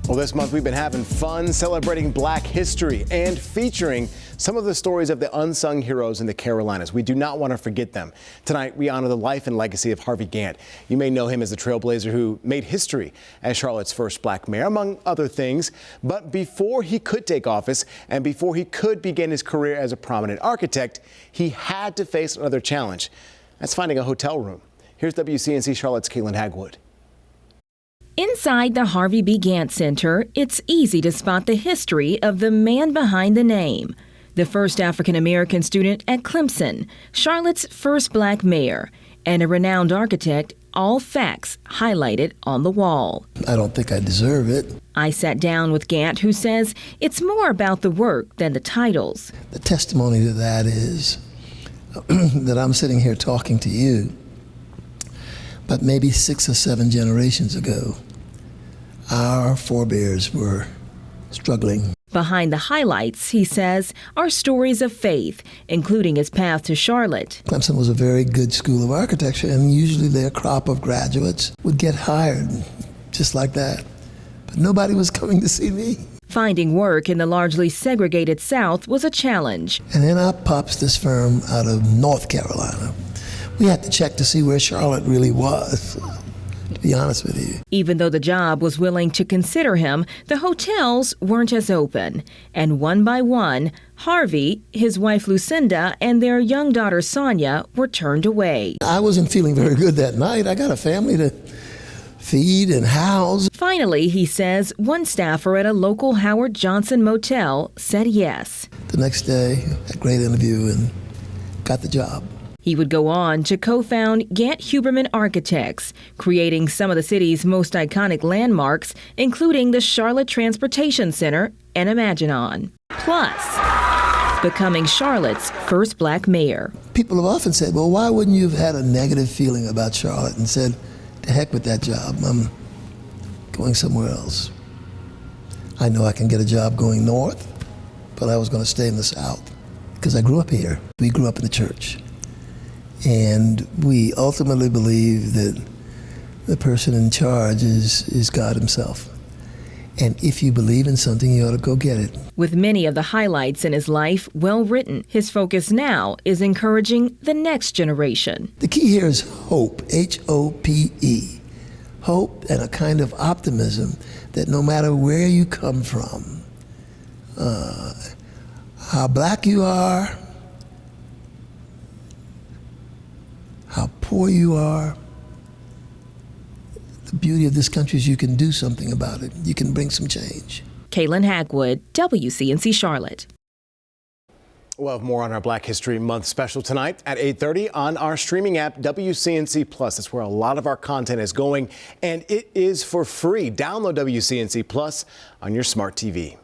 Well, this month we've been having fun celebrating Black history and featuring some of the stories of the unsung heroes in the Carolinas. We do not want to forget them. Tonight, we honor the life and legacy of Harvey Gantt. You may know him as the trailblazer who made history as Charlotte's first Black mayor, among other things. But before he could take office and before he could begin his career as a prominent architect, he had to face another challenge. That's finding a hotel room. Here's WCNC Charlotte's Kayland Hagwood. Inside the Harvey B. Gantt Center, it's easy to spot the history of the man behind the name. The first African-American student at Clemson, Charlotte's first Black mayor, and a renowned architect, all facts highlighted on the wall. I don't think I deserve it. I sat down with Gantt, who says it's more about the work than the titles. The testimony to that is that I'm sitting here talking to you, but maybe 6 or 7 generations ago, our forebears were struggling. Behind the highlights, he says, are stories of faith, including his path to Charlotte. Clemson was a very good school of architecture, and usually their crop of graduates would get hired just like that. But nobody was coming to see me. Finding work in the largely segregated South was a challenge. And then up pops this firm out of North Carolina. We had to check to see where Charlotte really was, to be honest with you. Even though the job was willing to consider him, the hotels weren't as open. And one by one, Harvey, his wife Lucinda, and their young daughter Sonia were turned away. I wasn't feeling very good that night. I got a family to feed and house. Finally, he says, one staffer at a local Howard Johnson motel said yes. The next day, had a great interview and got the job. He would go on to co-found Gantt Huberman Architects, creating some of the city's most iconic landmarks, including the Charlotte Transportation Center and Imaginon. Plus, becoming Charlotte's first Black mayor. People have often said, well, why wouldn't you have had a negative feeling about Charlotte and said, to heck with that job, I'm going somewhere else. I know I can get a job going north, but I was going to stay in the South because I grew up here. We grew up in the church. And we ultimately believe that the person in charge is God himself. And if you believe in something, you ought to go get it. With many of the highlights in his life well written, his focus now is encouraging the next generation. The key here is hope, H-O-P-E. Hope and a kind of optimism that no matter where you come from, how Black you are, how poor you are, the beauty of this country is you can do something about it. You can bring some change. Kayland Hagwood, WCNC Charlotte. We'll have more on our Black History Month special tonight at 8:30 on our streaming app, WCNC Plus. That's where a lot of our content is going, and it is for free. Download WCNC Plus on your smart TV.